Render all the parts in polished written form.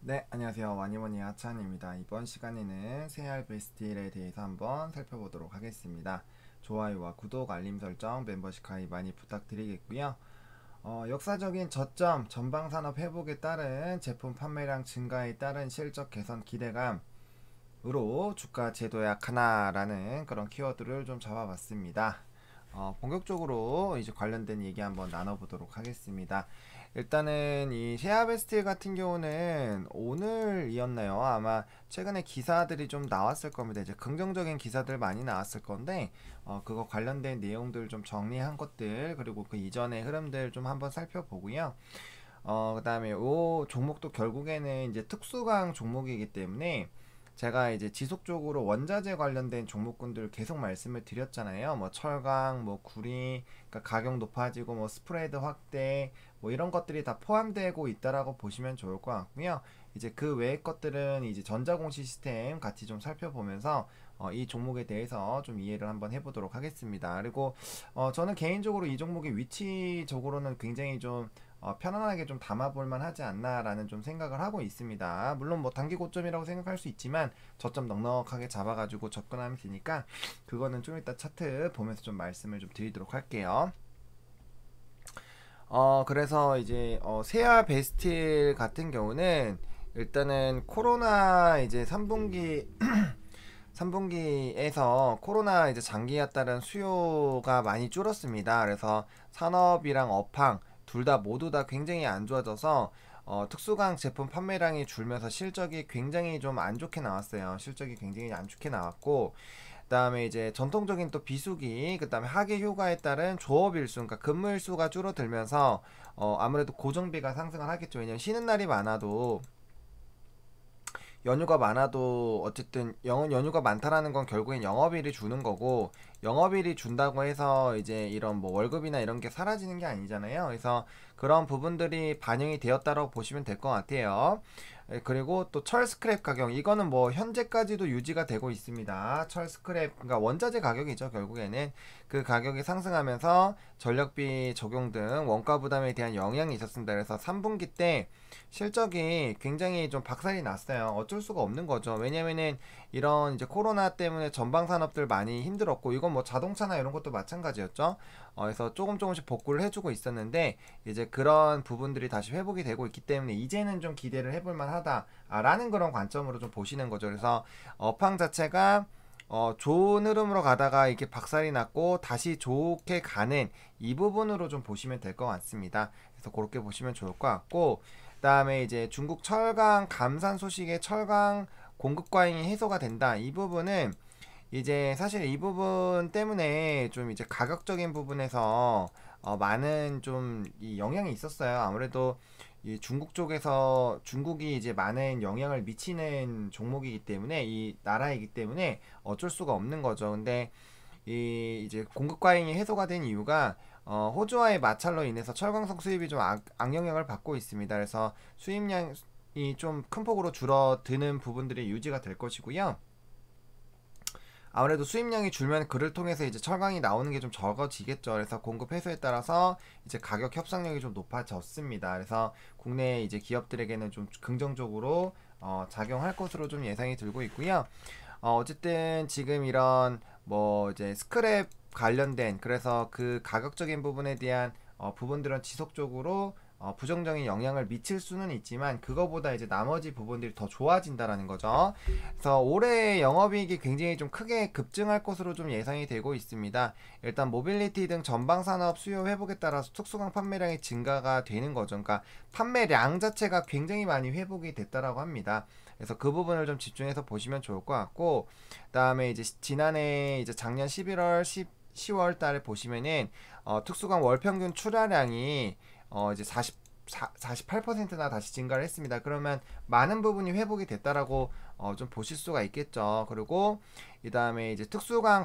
네, 안녕하세요. 와니머니 하찬입니다. 이번 시간에는 세알 스틸에 대해서 한번 살펴보도록 하겠습니다. 좋아요와 구독, 알림 설정, 멤버십 가입 많이 부탁드리겠고요. 역사적인 저점, 전방산업 회복에 따른 제품 판매량 증가에 따른 실적 개선 기대감으로 주가 제도약 하나라는 그런 키워드를 좀 잡아봤습니다. 본격적으로 이제 관련된 얘기 한번 나눠보도록 하겠습니다. 일단은 이 셰아베스틸 같은 경우는 오늘이었나요? 아마 최근에 기사들이 좀 나왔을 겁니다. 이제 긍정적인 기사들 많이 나왔을 건데 그거 관련된 내용들 좀 정리한 것들 그리고 그 이전의 흐름들 좀 한번 살펴보고요. 그다음에 이 종목도 결국에는 이제 특수강 종목이기 때문에 제가 이제 지속적으로 원자재 관련된 종목군들 계속 말씀을 드렸잖아요. 뭐 철강, 뭐 구리, 그러니까 가격 높아지고 뭐 스프레드 확대, 뭐 이런 것들이 다 포함되고 있다라고 보시면 좋을 것 같고요. 이제 그 외의 것들은 이제 전자공 시스템 같이 좀 살펴보면서 이 종목에 대해서 좀 이해를 한번 해보도록 하겠습니다. 그리고 저는 개인적으로 이 종목의 위치적으로는 굉장히 좀 편안하게 좀 담아볼만 하지 않나라는 좀 생각을 하고 있습니다. 물론 뭐 단기 고점이라고 생각할 수 있지만 저점 넉넉하게 잡아가지고 접근하면 되니까 그거는 좀 이따 차트 보면서 좀 말씀을 좀 드리도록 할게요. 그래서 이제 세아 베스틸 같은 경우는 일단은 코로나 이제 3분기 3분기에서 코로나 이제 장기에 따른 수요가 많이 줄었습니다. 그래서 산업이랑 업황 둘 다 모두 다 굉장히 안 좋아져서 특수강 제품 판매량이 줄면서 실적이 굉장히 좀 안 좋게 나왔어요. 실적이 굉장히 안 좋게 나왔고 그다음에 이제 전통적인 또 비수기, 그다음에 하계 휴가에 따른 조업 일수, 그러니까 근무 일수가 줄어들면서 아무래도 고정비가 상승을 하겠죠. 왜냐면 쉬는 날이 많아도 연휴가 많아도 어쨌든 연휴가 많다라는 건 결국엔 영업일이 주는 거고 영업일이 준다고 해서 이제 이런 뭐 월급이나 이런 게 사라지는 게 아니잖아요. 그래서 그런 부분들이 반영이 되었다고 보시면 될 것 같아요. 그리고 또 철 스크랩 가격 이거는 뭐 현재까지도 유지가 되고 있습니다. 철 스크랩 그러니까 원자재 가격이죠. 결국에는 그 가격이 상승하면서 전력비 적용 등 원가 부담에 대한 영향이 있었습니다. 그래서 3분기 때 실적이 굉장히 좀 박살이 났어요. 어쩔 수가 없는 거죠. 왜냐면은 이런 이제 코로나 때문에 전방 산업들 많이 힘들었고 이건 뭐 자동차나 이런 것도 마찬가지였죠. 그래서 조금씩 복구를 해주고 있었는데 이제 그런 부분들이 다시 회복이 되고 있기 때문에 이제는 좀 기대를 해볼 만하다라는 그런 관점으로 좀 보시는 거죠. 그래서 업황 자체가 좋은 흐름으로 가다가 이렇게 박살이 났고 다시 좋게 가는 이 부분으로 좀 보시면 될 것 같습니다. 그래서 그렇게 보시면 좋을 것 같고 그다음에 이제 중국 철강 감산 소식에 철강 공급 과잉이 해소가 된다. 이 부분은 이제 사실 이 부분 때문에 좀 이제 가격적인 부분에서 많은 좀 이 영향이 있었어요. 아무래도 이 중국 쪽에서 중국이 이제 많은 영향을 미치는 종목이기 때문에 이 나라이기 때문에 어쩔 수가 없는 거죠. 근데 이 이제 공급 과잉이 해소가 된 이유가 호주와의 마찰로 인해서 철광석 수입이 좀 악영향을 받고 있습니다. 그래서 수입량이 좀 큰 폭으로 줄어드는 부분들이 유지가 될 것이고요. 아무래도 수입량이 줄면 그를 통해서 이제 철강이 나오는 게 좀 적어지겠죠. 그래서 공급 해소에 따라서 이제 가격 협상력이 좀 높아졌습니다. 그래서 국내 이제 기업들에게는 좀 긍정적으로 작용할 것으로 좀 예상이 들고 있고요. 어쨌든 지금 이런 뭐 이제 스크랩 관련된 그래서 그 가격적인 부분에 대한 부분들은 지속적으로 부정적인 영향을 미칠 수는 있지만 그거보다 이제 나머지 부분들이 더 좋아진다라는 거죠. 그래서 올해 영업이익이 굉장히 좀 크게 급증할 것으로 좀 예상이 되고 있습니다. 일단 모빌리티 등 전방 산업 수요 회복에 따라서 특수강 판매량이 증가가 되는 거죠. 그러니까 판매량 자체가 굉장히 많이 회복이 됐다라고 합니다. 그래서 그 부분을 좀 집중해서 보시면 좋을 것 같고 그다음에 이제 지난해 이제 작년 11월 10월 달에 보시면은 특수강 월 평균 출하량이 이제 48%나 다시 증가를 했습니다. 그러면 많은 부분이 회복이 됐다라고 좀 보실 수가 있겠죠. 그리고 이 다음에 이제 특수강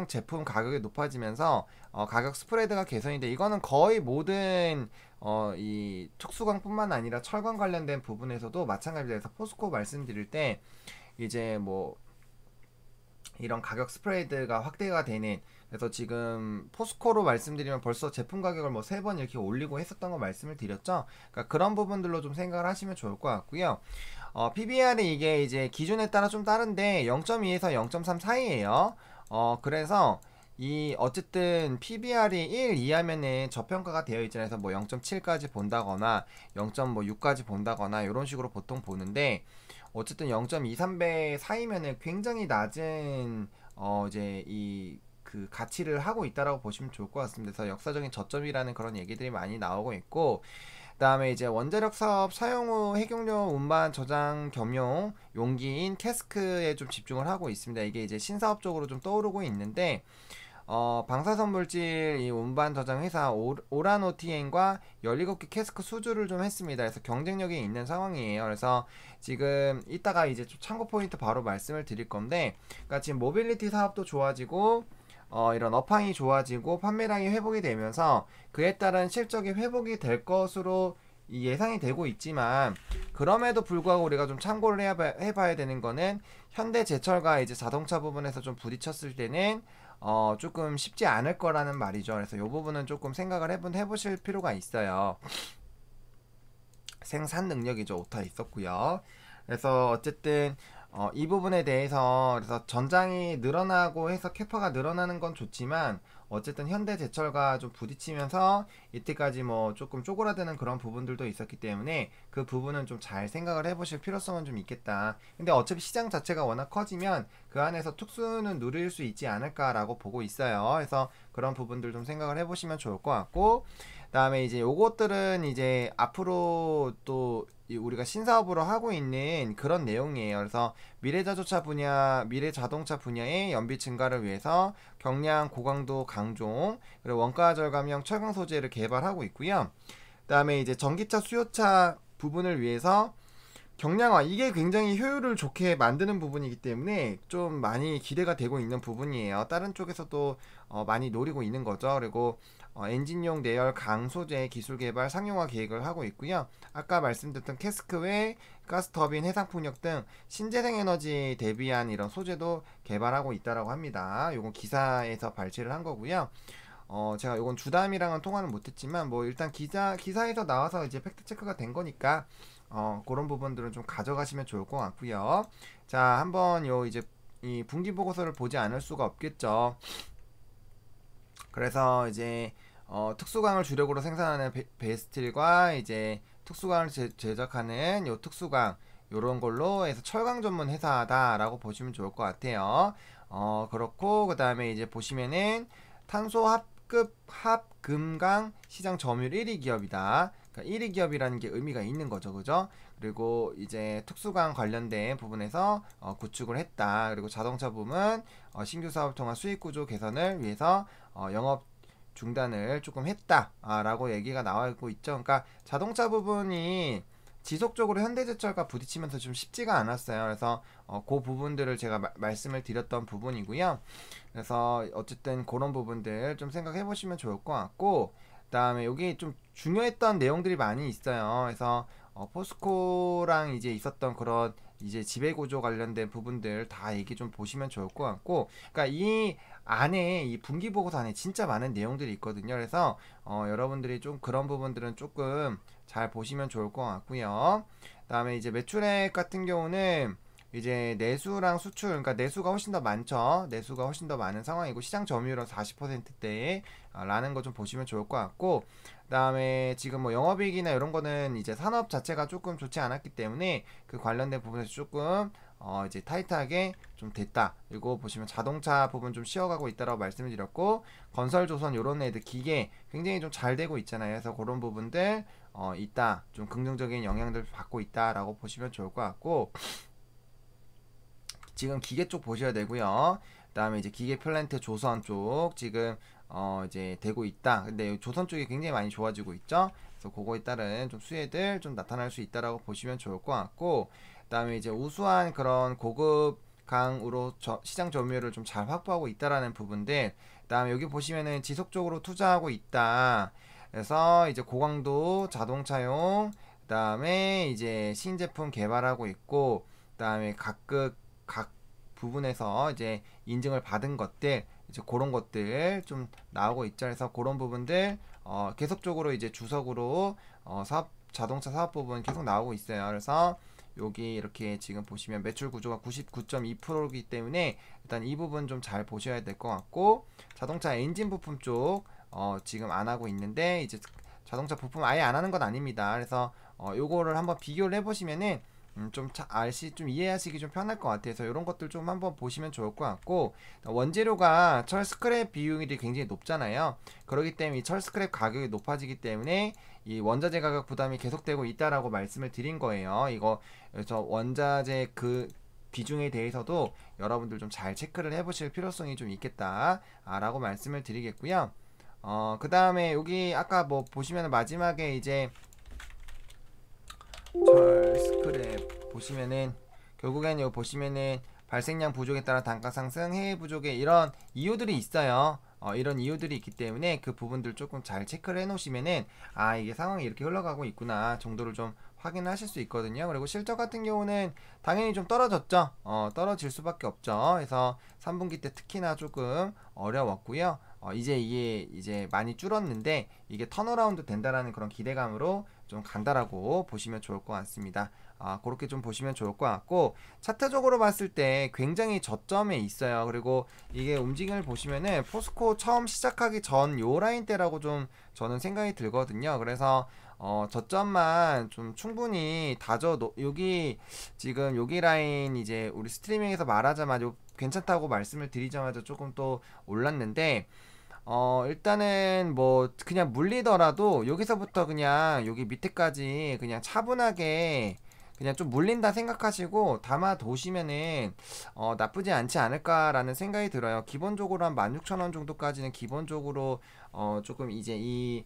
제품 가격이 높아지면서 가격 스프레드가 개선이 돼 이거는 거의 모든 이 특수강뿐만 아니라 철강 관련된 부분에서도 마찬가지로 해서 포스코 말씀드릴 때 이제 뭐 이런 가격 스프레드가 확대가 되는, 그래서 지금 포스코로 말씀드리면 벌써 제품 가격을 뭐 3번 이렇게 올리고 했었던 거 말씀을 드렸죠. 그러니까 그런 부분들로 좀 생각을 하시면 좋을 것 같고요. PBR이 이게 이제 기준에 따라 좀 다른데 0.2에서 0.3 사이에요. 그래서 이 어쨌든 PBR이 1 이하면은 저평가가 되어 있잖아요. 그래서 뭐 0.7까지 본다거나 0.6까지 본다거나 이런 식으로 보통 보는데, 어쨌든 0.23배 사이면은 굉장히 낮은 이제 이 그 가치를 하고 있다라고 보시면 좋을 것 같습니다. 그래서 역사적인 저점이라는 그런 얘기들이 많이 나오고 있고, 그다음에 이제 원자력 사업 사용 후 핵용료 운반 저장 겸용 용기인 캐스크에 좀 집중을 하고 있습니다. 이게 이제 신사업적으로 좀 떠오르고 있는데, 방사선 물질 이 운반 저장 회사 오라노티엔과 17개 캐스크 수주를 좀 했습니다. 그래서 경쟁력이 있는 상황이에요. 그래서 지금 이따가 이제 좀 참고 포인트 바로 말씀을 드릴 건데, 그러니까 지금 모빌리티 사업도 좋아지고 이런 업황이 좋아지고 판매량이 회복이 되면서 그에 따른 실적이 회복이 될 것으로 예상이 되고 있지만, 그럼에도 불구하고 우리가 좀 참고를 해봐야 되는 거는 현대제철과 이제 자동차 부분에서 좀 부딪혔을 때는 조금 쉽지 않을 거라는 말이죠. 그래서 이 부분은 조금 생각을 해보실 필요가 있어요. 생산 능력이죠. 오타 있었고요. 그래서 어쨌든 이 부분에 대해서 그래서 전장이 늘어나고 해서 캐파가 늘어나는 건 좋지만, 어쨌든 현대제철과 좀 부딪히면서 이때까지 뭐 조금 쪼그라드는 그런 부분들도 있었기 때문에 그 부분은 좀 잘 생각을 해보실 필요성은 좀 있겠다. 근데 어차피 시장 자체가 워낙 커지면 그 안에서 특수는 누릴 수 있지 않을까라고 보고 있어요. 그래서 그런 부분들 좀 생각을 해보시면 좋을 것 같고, 그다음에 이제 요것들은 이제 앞으로 또 우리가 신사업으로 하고 있는 그런 내용이에요. 그래서 미래 자동차 분야의 연비 증가를 위해서 경량 고강도 강종 그리고 원가 절감형 철강 소재를 개발하고 있고요. 그다음에 이제 전기차 수요차 부분을 위해서 경량화, 이게 굉장히 효율을 좋게 만드는 부분이기 때문에 좀 많이 기대가 되고 있는 부분이에요. 다른 쪽에서도 많이 노리고 있는 거죠. 그리고 엔진용 내열 강소재 기술 개발 상용화 계획을 하고 있고요. 아까 말씀드렸던 캐스크 외 가스터빈, 해상풍력 등 신재생 에너지 대비한 이런 소재도 개발하고 있다라고 합니다. 요건 기사에서 발췌를 한 거고요. 제가 요건 주담이랑은 통화는 못했지만 뭐 일단 기사에서 나와서 이제 팩트 체크가 된 거니까 그런 부분들은 좀 가져가시면 좋을 것 같고요. 자, 한번 요 이제 이 분기 보고서를 보지 않을 수가 없겠죠. 그래서 이제 특수광을 주력으로 생산하는 베스틸과 이제 특수광을 제작하는 요 특수광 요런 걸로 해서 철강 전문 회사다라고 보시면 좋을 것 같아요. 그렇고 그다음에 이제 보시면은 탄소 합급 합금강 시장 점유율 1위 기업이다. 그러니까 1위 기업이라는 게 의미가 있는 거죠, 그죠? 그리고 이제 특수광 관련된 부분에서 구축을 했다. 그리고 자동차 부문 신규 사업 통한 수익 구조 개선을 위해서 영업 중단을 조금 했다라고 얘기가 나오고 있죠. 그러니까 자동차 부분이 지속적으로 현대제철과 부딪히면서 좀 쉽지가 않았어요. 그래서 그 부분들을 제가 말씀을 드렸던 부분이고요. 그래서 어쨌든 그런 부분들 좀 생각해 보시면 좋을 것 같고, 그다음에 여기 좀 중요했던 내용들이 많이 있어요. 그래서 포스코랑 이제 있었던 그런 이제 지배구조 관련된 부분들 다 얘기 좀 보시면 좋을 것 같고, 그러니까 이 안에 이 분기보고서 안에 진짜 많은 내용들이 있거든요. 그래서 여러분들이 좀 그런 부분들은 조금 잘 보시면 좋을 것 같고요. 그다음에 이제 매출액 같은 경우는 이제 내수랑 수출, 그러니까 내수가 훨씬 더 많죠. 내수가 훨씬 더 많은 상황이고 시장 점유율은 40%대에 라는 거 좀 보시면 좋을 것 같고, 그다음에 지금 뭐 영업이익이나 이런 거는 이제 산업 자체가 조금 좋지 않았기 때문에 그 관련된 부분에서 조금 이제 타이트하게 좀 됐다. 그리고 보시면 자동차 부분 좀 쉬어가고 있다라고 말씀을 드렸고, 건설조선 요런 애들 기계 굉장히 좀 잘 되고 있잖아요. 그래서 그런 부분들 있다. 좀 긍정적인 영향들 받고 있다라고 보시면 좋을 것 같고, 지금 기계 쪽 보셔야 되고요. 그다음에 이제 기계 플랜트 조선 쪽 지금 이제 되고 있다. 근데 조선 쪽이 굉장히 많이 좋아지고 있죠. 그래서 그거에 따른 좀 수혜들 좀 나타날 수 있다라고 보시면 좋을 것 같고, 그다음에 이제 우수한 그런 고급 강으로 시장 점유율을 좀 잘 확보하고 있다라는 부분들. 그다음에 여기 보시면은 지속적으로 투자하고 있다. 그래서 이제 고강도 자동차용, 그다음에 이제 신제품 개발하고 있고, 그다음에 각 부분에서 이제 인증을 받은 것들 이제 그런 것들 좀 나오고 있죠. 그래서 그런 부분들 계속적으로 이제 주석으로 자동차 사업 부분 계속 나오고 있어요. 그래서 여기 이렇게 지금 보시면 매출 구조가 99.2%이기 때문에 일단 이 부분 좀 잘 보셔야 될 것 같고, 자동차 엔진 부품 쪽 지금 안 하고 있는데 이제 자동차 부품 아예 안 하는 건 아닙니다. 그래서 요거를 한번 비교를 해보시면은 좀 이해하시기 좀 편할 것 같아서 이런 것들 좀 한번 보시면 좋을 것 같고, 원재료가 철 스크랩 비율이 굉장히 높잖아요. 그렇기 때문에 이 철 스크랩 가격이 높아지기 때문에 이 원자재 가격 부담이 계속되고 있다라고 말씀을 드린 거예요. 이거 그래서 원자재 그 비중에 대해서도 여러분들 좀 잘 체크를 해보실 필요성이 좀 있겠다라고 말씀을 드리겠고요. 그 다음에 여기 아까 뭐 보시면 마지막에 이제 철 스크랩 보시면은 결국엔 여기 보시면은 발생량 부족에 따라 단가 상승, 해외 부족에 이런 이유들이 있어요. 이런 이유들이 있기 때문에 그 부분들 조금 잘 체크를 해 놓으시면은 이게 상황이 이렇게 흘러가고 있구나 정도를 좀 확인하실 수 있거든요. 그리고 실적 같은 경우는 당연히 좀 떨어졌죠. 떨어질 수밖에 없죠. 그래서 3분기 때 특히나 조금 어려웠고요. 이제 이게 이제 많이 줄었는데 이게 턴어라운드 된다라는 그런 기대감으로 좀 간다라고 보시면 좋을 것 같습니다. 그렇게 좀 보시면 좋을 것 같고, 차트적으로 봤을 때 굉장히 저점에 있어요. 그리고 이게 움직임을 보시면은 포스코 처음 시작하기 전 요 라인 때라고 좀 저는 생각이 들거든요. 그래서 저점만 좀 충분히 여기 지금 여기 라인 이제 우리 스트리밍에서 말하자마자 괜찮다고 말씀을 드리자마자 조금 또 올랐는데, 일단은 뭐 그냥 물리더라도 여기서부터 그냥 여기 밑에까지 그냥 차분하게 그냥 좀 물린다 생각하시고 담아 도시면은 나쁘지 않지 않을까라는 생각이 들어요. 기본적으로 한 16,000원 정도까지는 기본적으로 조금 이제 이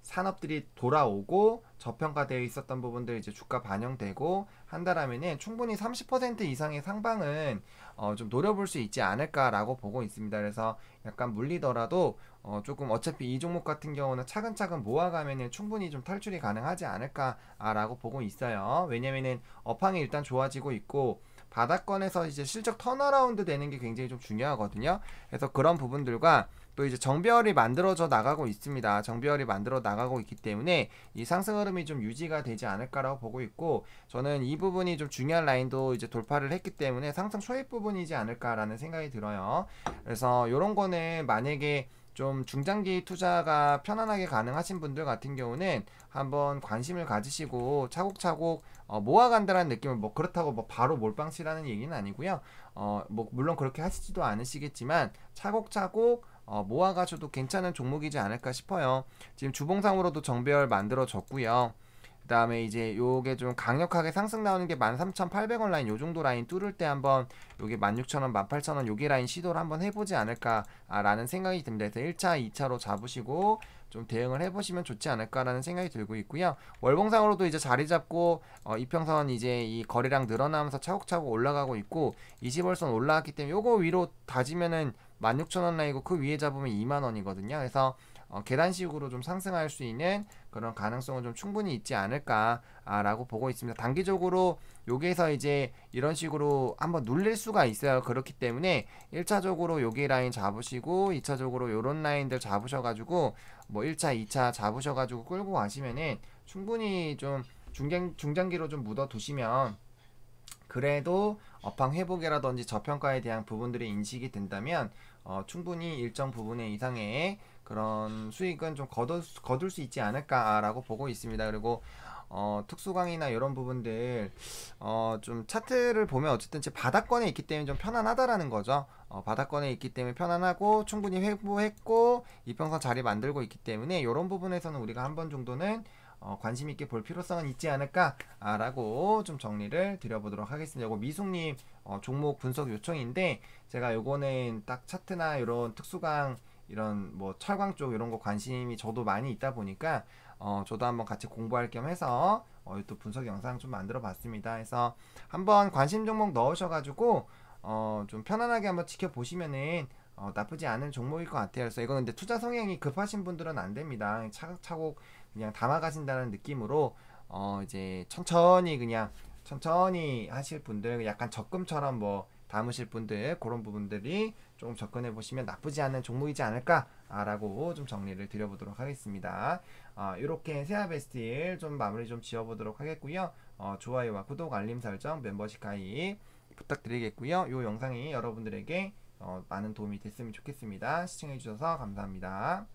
산업들이 돌아오고 저평가되어 있었던 부분들 이제 주가 반영되고 한다라면은 충분히 30% 이상의 상방은 좀 노려볼 수 있지 않을까라고 보고 있습니다. 그래서 약간 물리더라도 조금 어차피 이 종목 같은 경우는 차근차근 모아가면은 충분히 좀 탈출이 가능하지 않을까라고 보고 있어요. 왜냐면은 업황이 일단 좋아지고 있고 바닥권에서 이제 실적 턴어라운드 되는 게 굉장히 좀 중요하거든요. 그래서 그런 부분들과 또 이제 정배열이 만들어져 나가고 있습니다. 정배열이 만들어 나가고 있기 때문에 이 상승 흐름이 좀 유지가 되지 않을까라고 보고 있고, 저는 이 부분이 좀 중요한 라인도 이제 돌파를 했기 때문에 상승 초입 부분이지 않을까라는 생각이 들어요. 그래서 이런 거는 만약에 좀 중장기 투자가 편안하게 가능하신 분들 같은 경우는 한번 관심을 가지시고 차곡차곡 모아간다는 느낌을, 뭐 그렇다고 뭐 바로 몰빵치라는 얘기는 아니고요. 뭐 물론 그렇게 하시지도 않으시겠지만 차곡차곡 모아가셔도 괜찮은 종목이지 않을까 싶어요. 지금 주봉상으로도 정배열 만들어졌고요. 그 다음에 이제 요게 좀 강력하게 상승 나오는 게 13,800원 라인 요 정도 라인 뚫을 때 한번 요게 16,000원, 18,000원 요게 라인 시도를 한번 해보지 않을까라는 생각이 듭니다. 그래서 1차, 2차로 잡으시고 좀 대응을 해보시면 좋지 않을까라는 생각이 들고 있고요. 월봉상으로도 이제 자리 잡고 이평선 이제 이 거래량 늘어나면서 차곡차곡 올라가고 있고 20월선 올라왔기 때문에 요거 위로 다지면은 16,000원 라인이고 그 위에 잡으면 2만원이거든요. 그래서 계단식으로 좀 상승할 수 있는 그런 가능성은 좀 충분히 있지 않을까라고 보고 있습니다. 단기적으로 여기에서 이제 이런 식으로 한번 눌릴 수가 있어요. 그렇기 때문에 1차적으로 여기 라인 잡으시고 2차적으로 요런 라인들 잡으셔가지고 뭐 1차, 2차 잡으셔가지고 끌고 가시면은 충분히 좀 중장기로 좀 묻어 두시면 그래도 업황 회복이라든지 저평가에 대한 부분들이 인식이 된다면 충분히 일정 부분의 이상의 그런 수익은 좀 거둘 수 있지 않을까라고 보고 있습니다. 그리고 특수강이나 이런 부분들 좀 차트를 보면 어쨌든 바닥권에 있기 때문에 좀 편안하다라는 거죠. 바닥권에 있기 때문에 편안하고 충분히 회복했고 이평선 자리 만들고 있기 때문에 이런 부분에서는 우리가 한 번 정도는 관심 있게 볼 필요성은 있지 않을까라고 좀 정리를 드려보도록 하겠습니다. 이거 미숙님 종목 분석 요청인데 제가 요거는 딱 차트나 이런 특수강 이런 뭐 철강 쪽 이런 거 관심이 저도 많이 있다 보니까 저도 한번 같이 공부할 겸 해서 또 분석 영상 좀 만들어 봤습니다. 그래서 한번 관심 종목 넣으셔가지고 좀 편안하게 한번 지켜보시면은 나쁘지 않은 종목일 것 같아요. 그래서 이거 근데 투자 성향이 급하신 분들은 안 됩니다. 차곡차곡 그냥 담아가신다는 느낌으로 이제 천천히 하실 분들 약간 적금처럼 뭐 담으실 분들 그런 부분들이 조금 접근해 보시면 나쁘지 않은 종목이지 않을까라고 좀 정리를 드려보도록 하겠습니다. 이렇게 세아베스틸 좀 마무리 좀 지어보도록 하겠고요. 좋아요와 구독, 알림 설정, 멤버십 가입 부탁드리겠고요. 이 영상이 여러분들에게 많은 도움이 됐으면 좋겠습니다. 시청해주셔서 감사합니다.